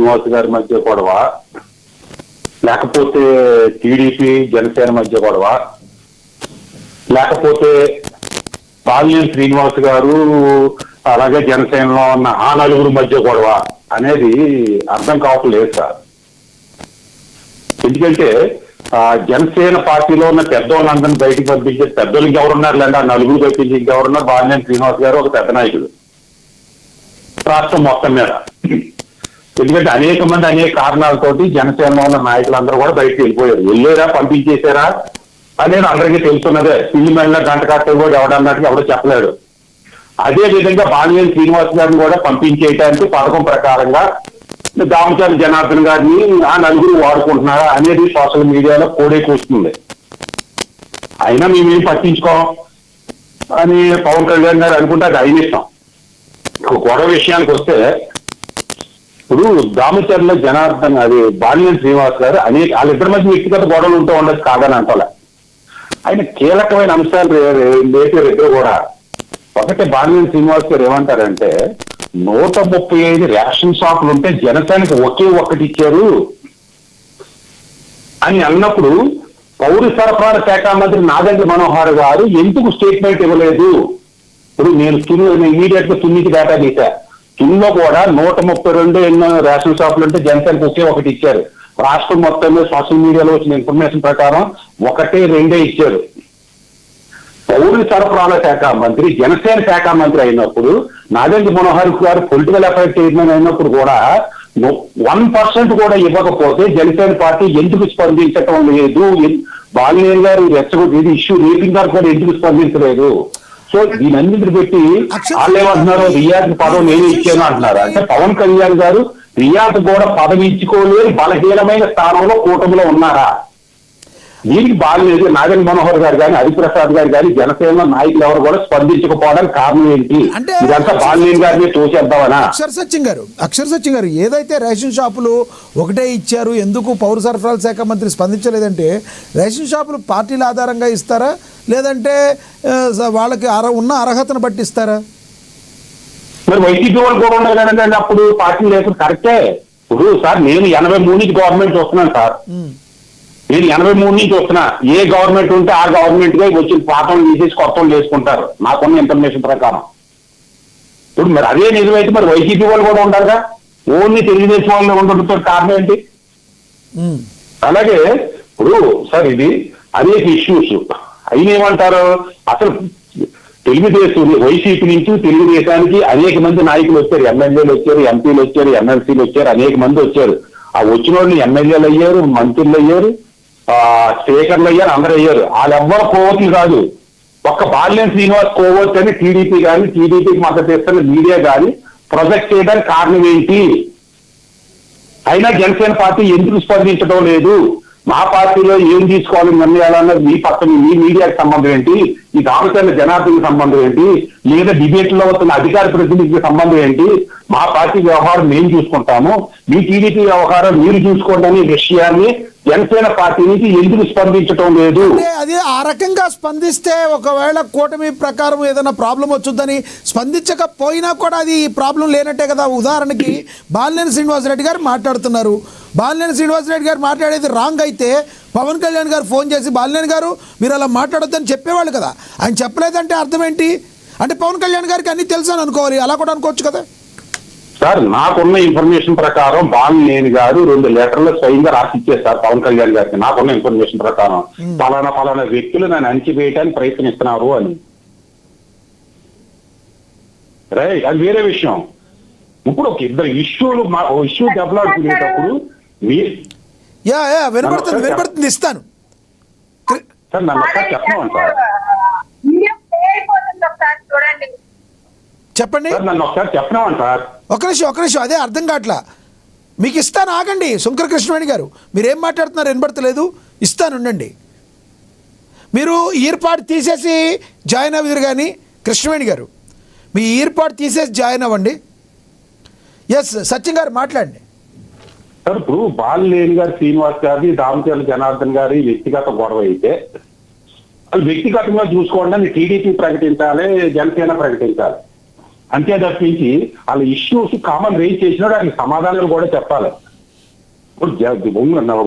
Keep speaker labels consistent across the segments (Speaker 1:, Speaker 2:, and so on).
Speaker 1: శ్రీనివాస్ గారి మధ్య గొడవ, లేకపోతే టీడీపీ జనసేన మధ్య గొడవ, లేకపోతే బాలినేని శ్రీనివాస్ గారు అలాగే జనసేనలో ఉన్న ఆ నలుగురు మధ్య గొడవ అనేది అర్థం కావట్లేదు సార్. ఎందుకంటే జనసేన పార్టీలో ఉన్న పెద్దోళ్ళందరినీ బయటకు పంపించే పెద్దోళ్ళకి ఎవరున్నారు లేండి, ఆ నలుగురు పంపించి ఇంకెవరున్నారు, బాలినేని శ్రీనివాస్ గారు ఒక పెద్ద నాయకుడు రాష్ట్రం మొత్తం మీద. ఎందుకంటే అనేక మంది అనేక కారణాలతోటి జనసేనలో ఉన్న నాయకులందరూ కూడా బయటకు వెళ్ళిపోయారు. వెళ్ళారా పంపించేశారా అనేది అందరికీ తెలుస్తున్నదే. పిల్లి మెళ్ళ గంట కట్టే కూడా ఎవడన్నట్టుగా ఎవడో చెప్పలేడు. అదే విధంగా బాలినేని శ్రీనివాస్ గారిని కూడా పంపించేయడానికి పథకం ప్రకారంగా దామచర్ల జనార్దన్ గారిని ఆ నలుగురు వాడుకుంటున్నారా అనేది సోషల్ మీడియాలో కోడే కూస్తుంది. అయినా మేమేం పట్టించుకోం అని పవన్ కళ్యాణ్ గారు అనుకుంటే అది అయిన ఇష్టం. గొడవ విషయానికి వస్తే ఇప్పుడు దామచర్ల జనార్దన్ అది బాలినేని శ్రీనివాస్ గారు వాళ్ళిద్దరి మధ్య వ్యక్తిగత గొడవలు ఉంటూ ఉండొచ్చు కాదని అంటలే. ఆయన కీలకమైన అంశాలు లేపారు ఇద్దరు కూడా. ఒకటి బాలినేని శ్రీనివాస్ గారు ఏమంటారంటే 135 రేషన్ షాపులు ఉంటే జనసేనకి ఒకే ఒక్కటి ఇచ్చారు అని అన్నప్పుడు పౌర సరఫరాల శాఖ మంత్రి నాదెండ్ల మనోహర్ గారు ఎందుకు స్టేట్మెంట్ ఇవ్వలేదు? ఇప్పుడు నేను ఇమీడియట్ గా తున్నికి డేటా తీసా. తుల్లో కూడా 132 ఎన్నో రేషన్ షాపులు ఉంటే జనసేనకి ఒకే ఒకటి ఇచ్చారు. రాష్ట్రం మొత్తం మీద సోషల్ మీడియాలో వచ్చిన ఇన్ఫర్మేషన్ ప్రకారం 1-2 ఇచ్చారు. పౌర సరఫరాల శాఖ మంత్రి జనసేన శాఖ మంత్రి అయినప్పుడు నాదెండ్ల మనోహర్ గారు పొలిటికల్ అఫైర్స్ చైర్మన్ అయినప్పుడు కూడా 1% కూడా ఇవ్వకపోతే జనసేన పార్టీ ఎందుకు స్పందించటం లేదు? బాలినేని గారు ఇది ఇష్యూ రేపింగ్ గారు కూడా ఎందుకు స్పందించలేదు? సో దీనన్నింటిని పెట్టి వాళ్ళు ఏమంటున్నారు, రియాజ్ పదవి నేను ఇచ్చాను అంటున్నారు. అంటే పవన్ కళ్యాణ్ గారు రియాజ్ కూడా పదవి ఇచ్చుకోలేని బలహీనమైన స్థానంలో కూటమిలో ఉన్నారా? దీనికి బాలినేని నాగేంద్ర మనోహర్ గారు కానీ హరిప్రసాద్ గారు కానీ జనసేన నాయకులు ఎవరు కూడా స్పందించకపోవడానికి కారణం ఏంటి? ఇదంతా బాలినేని గారిని తోసేద్దామనా?
Speaker 2: అక్షర సత్యం గారు ఏదైతే రేషన్ షాపులు ఒకటే ఇచ్చారు, ఎందుకు పౌర సరఫరాల శాఖ మంత్రి స్పందించలేదంటే రేషన్ షాపులు పార్టీల ఆధారంగా ఇస్తారా లేదంటే వాళ్ళకి ఉన్న అర్హతను బట్టి ఇస్తారా?
Speaker 1: మరి వైసీపీ వాళ్ళు కూడా ఉండాలి కదండి అప్పుడు పార్టీ లేకుండా. కరెక్టే. ఇప్పుడు సార్ నేను 83 నుంచి గవర్నమెంట్ వస్తున్నాను సార్. నేను 83 నుంచి వస్తున్నా. ఏ గవర్నమెంట్ ఉంటే ఆ గవర్నమెంట్ గా వచ్చిన పాఠం తీసేసి కొత్త వేసుకుంటారు నాకున్న ఇన్ఫర్మేషన్ ప్రకారం. ఇప్పుడు మరి అదే నిజమైతే మరి వైసీపీ వాళ్ళు కూడా ఉంటారుగా. ఓన్లీ తెలుగుదేశం వాళ్ళు ఉండడంతో కారణం ఏంటి? అలాగే ఇప్పుడు సార్ ఇది అనేక ఇష్యూస్ అయిన ఏమంటారు, అసలు తెలుగుదేశం వైసీపీ నుంచి తెలుగుదేశానికి అనేక మంది నాయకులు వచ్చారు, ఎమ్మెల్యేలు వచ్చారు, ఎంపీలు వచ్చారు, ఎమ్మెల్సీలు వచ్చారు, అనేక మంది వచ్చారు. ఆ వచ్చిన వాళ్ళు ఎమ్మెల్యేలు అయ్యారు, మంత్రులు అయ్యారు, స్పీకర్లు అయ్యారు, అందరూ అయ్యారు. వాళ్ళెవ్వరు కోవతులు కాదు. ఒక్క బాలినేని శ్రీనివాస్ కోవత్ అని టీడీపీ కానీ టీడీపీకి మద్దతు ఇస్తున్న మీడియా కానీ ప్రొజెక్ట్ చేయడానికి కారణం ఏంటి? అయినా జనసేన పార్టీ ఎందుకు స్పందించడం లేదు? మా పార్టీలో ఏం తీసుకోవాలి నిర్ణయాలన్నది మీ పక్కన మీ మీడియాకి సంబంధం ఏంటి? ఈ దామచర్ల జనార్దన్కి సంబంధం ఏంటి? లేదా డిబేట్ లో వస్తున్న అధికార ప్రతినిధికి సంబంధం ఏంటి? మా పార్టీ వ్యవహారం మేము చూసుకుంటాము, మీ టీడీపీ వ్యవహారం మీరు చూసుకోండి అనే విషయాన్ని జనసేన పార్టీ నుంచి ఎందుకు స్పందించడం లేదు?
Speaker 2: అది ఆ రకంగా స్పందిస్తే ఒకవేళ కూటమి ప్రకారం ఏదైనా ప్రాబ్లం వచ్చుద్దని స్పందించకపోయినా కూడా అది ప్రాబ్లం లేనట్టే కదా. ఉదాహరణకి బాలినేని శ్రీనివాసరెడ్డి గారు మాట్లాడుతున్నారు. బాలినేని శ్రీనివాసరెడ్డి గారు మాట్లాడేది రాంగ్ అయితే పవన్ కళ్యాణ్ గారు ఫోన్ చేసి బాలినేని గారు మీరు అలా మాట్లాడొద్దని చెప్పేవాళ్ళు కదా. ఆయన చెప్పలేదంటే అర్థం ఏంటి? అంటే పవన్ కళ్యాణ్ గారికి అన్ని తెలుసు అని అనుకోవాలి, అలా కూడా అనుకోవచ్చు కదా.
Speaker 1: సార్ నాకున్న ఇన్ఫర్మేషన్ ప్రకారం బాలినేని గారు 2 లెటర్లు స్వయంగా రాసి ఇచ్చేస్తారు పవన్ కళ్యాణ్ గారికి. నాకున్న ఇన్ఫర్మేషన్ ప్రకారం ఫలానా వ్యక్తులు నన్ను అణిచివేయడానికి ప్రయత్నిస్తున్నారు అని. రైట్, అది వేరే విషయం. ఇప్పుడు ఒక ఇద్దరు ఇష్యూ దెబ్బలాడుకునేటప్పుడు
Speaker 2: వినపడుతుంది ఇస్తాను
Speaker 1: సార్. నన్ను ఒకసారి చెప్పమని సార్,
Speaker 2: చెప్పండి.
Speaker 1: నన్ను ఒకసారి చెప్పమని సార్.
Speaker 2: ఒక నిమిషం అదే అర్థం కావట్లా. మీకు ఇస్తాను, ఆగండి. శంకర కృష్ణవేణి గారు మీరేం మాట్లాడుతున్నారు వినపడతలేదు. ఇస్తాను, ఉండండి. మీరు ఈర్పాటు తీసేసి జాయిన్ అవ్వరు కానీ కృష్ణవేణి గారు మీ ఈర్పాటు తీసేసి జాయిన్ అవ్వండి. ఎస్ సత్యం గారు మాట్లాడండి
Speaker 1: సార్. ఇప్పుడు బాలినేని గారు శ్రీనివాస్ గారి దామచర్ల జనార్దన్ గారి వ్యక్తిగత గొడవ అయితే వాళ్ళు వ్యక్తిగతంగా చూసుకోండి అని టీడీపీ ప్రకటించాలి, జనసేన ప్రకటించాలి. అంతే తప్పించి వాళ్ళ ఇష్యూస్ కామన్ రేజ్ చేసినాడు ఆయన సమాధానాలు కూడా చెప్పాలి.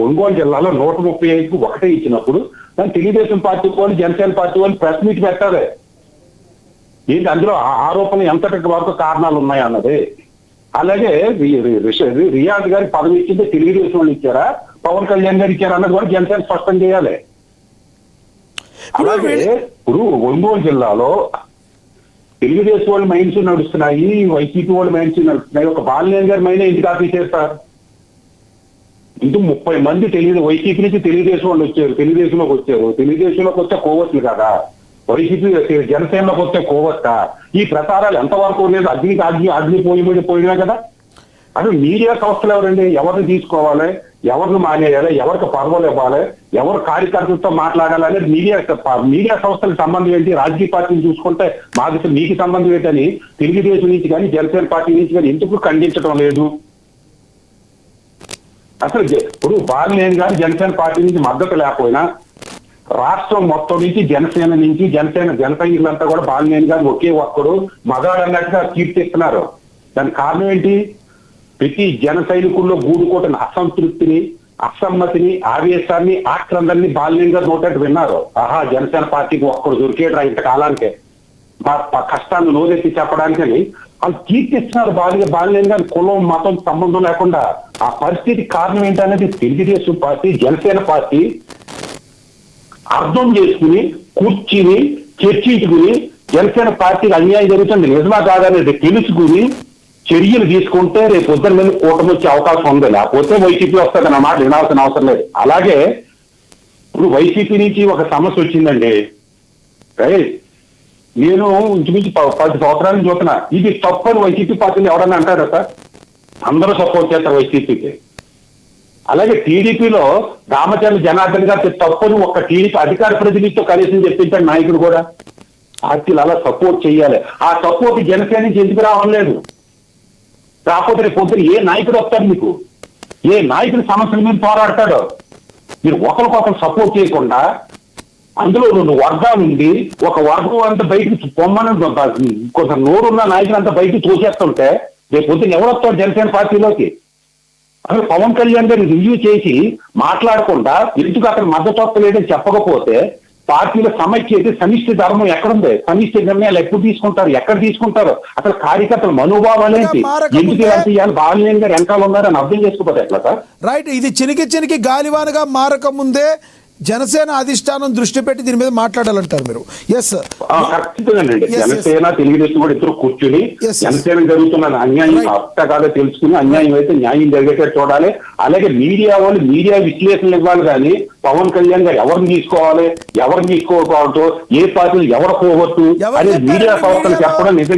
Speaker 1: ఒంగోలు జిల్లాలో 135కు ఒకటే ఇచ్చినప్పుడు దాన్ని తెలుగుదేశం పార్టీ వాళ్ళు జనసేన పార్టీ వాళ్ళు ప్రెస్ మీట్ పెట్టాలి. ఏంటి అందులో ఆరోపణ ఎంతటి వరకు కారణాలు ఉన్నాయన్నది. అలాగే రియాజ్ గారికి పదవి ఇచ్చింది తెలుగుదేశం వాళ్ళు ఇచ్చారా, పవన్ కళ్యాణ్ గారు ఇచ్చారా అన్నది కూడా జనసేన స్పష్టం చేయాలి. అలాగే ఇప్పుడు ఒంగోలు జిల్లాలో తెలుగుదేశం వాళ్ళ మైండ్స్ నడుస్తున్నాయి, వైసీపీ వాళ్ళ మైండ్స్ నడుస్తున్నాయి. ఒక బాలినేని గారి మైండ్ ఎందుకు ఆఫీసర్ సార్? ఇందుకు 30 మంది వైసీపీ నుంచి తెలుగుదేశం వాళ్ళు వచ్చారు, తెలుగుదేశంలోకి వచ్చారు. తెలుగుదేశంలోకి వస్తే కోవస్లు కదా, వైసీపీ జనసేనలోకి వస్తే కోవస్తా. ఈ ప్రచారాలు ఎంతవరకు లేదు? అగ్ని పోయినా కదా. అసలు మీడియా సంస్థలు ఎవరండి? ఎవరిని తీసుకోవాలి, ఎవరిని మానేయాలి, ఎవరికి పదవులు ఇవ్వాలి, ఎవరు కార్యకర్తలతో మాట్లాడాలి అనేది మీడియా సంస్థలకు సంబంధం ఏంటి? రాజకీయ పార్టీని చూసుకుంటే మీకు సంబంధం ఏంటని తెలుగుదేశం నుంచి కానీ జనసేన పార్టీ నుంచి కానీ ఎందుకు ఖండించడం లేదు? అసలు ఇప్పుడు బాలినేని గారు జనసేన పార్టీ నుంచి మద్దతు లేకపోయినా రాష్ట్రం మొత్తం నుంచి జన సైనికులంతా కూడా బాలినేని గారు ఒకే ఒక్కడు మగాడు అన్నట్టుగా కీర్తిస్తున్నారు. దానికి కారణం ఏంటి? ప్రతి జన సైనికుల్లో గూడుకోటిన అసంతృప్తిని, అసమ్మతిని, ఆవేశాన్ని, ఆక్రందరిని బాలినేని గారు నోటట్టు విన్నారు. ఆహా, జనసేన పార్టీకి ఒక్కడు దొరికేట్రా ఇంతకాలానికే, మా కష్టాన్ని నోరెత్తి చెప్పడానికని వాళ్ళు కీర్తిస్తున్నారు. బాలినేని గారి కులం మతం సంబంధం లేకుండా. ఆ పరిస్థితి కారణం ఏంటనేది తెలుగుదేశం పార్టీ జనసేన పార్టీ అర్థం చేసుకుని కూర్చుని చర్చించుకుని జనసేన పార్టీకి అన్యాయం జరుగుతుంది నిజమా కాదనేది తెలుసుకుని చర్యలు తీసుకుంటే రేపు పొద్దున మీద కూటమి వచ్చే అవకాశం ఉంది. లేకపోతే వైసీపీ వస్తుంది నా మాట వినాల్సిన అవసరం లేదు. అలాగే ఇప్పుడు వైసీపీ నుంచి ఒక సమస్య వచ్చిందండి. నేను ఇంచుమించు 10 సంవత్సరాల నుంచి చూస్తున్నా. ఇది తప్పు అని వైసీపీ పార్టీని ఎవరన్నా అంటారా సార్? అందరూ సపోర్ట్ చేస్తారు వైసీపీకి. అలాగే టీడీపీలో రామచంద్ర జనార్దన్ గారు తప్పని ఒక టీడీపీ అధికార ప్రతినిధితో కనీసం చెప్పించాడు నాయకుడు కూడా. పార్టీలు అలా సపోర్ట్ చేయాలి. ఆ సపోర్ట్ జనసేన నుంచి ఎందుకు రావట్లేదు? రాకపోతే రేపు పొద్దున ఏ నాయకుడు వస్తాడు మీకు? ఏ నాయకుడి సమస్యల మీద పోరాడతాడు? మీరు ఒకరికొకరు సపోర్ట్ చేయకుండా అందులో 2 వర్గాలు ఉండి ఒక వర్గం అంతా బయటకు పొమ్మని కొంత నోరున్న నాయకులు అంతా బయటకు తోసేస్తుంటే రేపు పొద్దున ఎవరు వస్తాడు జనసేన పార్టీలోకి? అసలు పవన్ కళ్యాణ్ గారిని రివ్యూ చేసి మాట్లాడకుండా ఎందుకు అతను మద్దతు లేదని చెప్పకపోతే పార్టీల సమైక్య అయితే సమిష్టి ధర్మం ఎక్కడుంది? సమిష్టి నిర్ణయాలు ఎప్పుడు తీసుకుంటారు? ఎక్కడ తీసుకుంటారు? అసలు కార్యకర్తల మనోభావాలు ఏంటి? ఎందుకు ఇవాళ బాలినేని గారు వెనకాల ఉన్నారని అర్థం చేసుకోకపోతే ఎట్లా సార్?
Speaker 2: రైట్, ఇది చినికి గాలివానగా మారక ముందే జనసేన అధిష్టానం దృష్టి పెట్టి దీని మీద మాట్లాడాలంటారు మీరు? ఎస్,
Speaker 1: ఖచ్చితంగా అండి. జనసేన తెలుగుదేశం కూడా ఇద్దరు కూర్చుని జనసేన జరుగుతున్న అన్యాయం అర్థకాగా తెలుసుకుని అన్యాయం అయితే న్యాయం జరిగేటట్టు చూడాలి. అలాగే మీడియా వాళ్ళు మీడియా విశ్లేషణలు ఇవ్వాలి. కానీ పవన్ కళ్యాణ్ గారు ఎవరిని తీసుకోవాలి, ఎవరిని తీసుకోకూడదు, ఏ పార్టీలు ఎవరు పోవద్దు అనేది మీడియా సంస్థలు చెప్పడం నిజంగా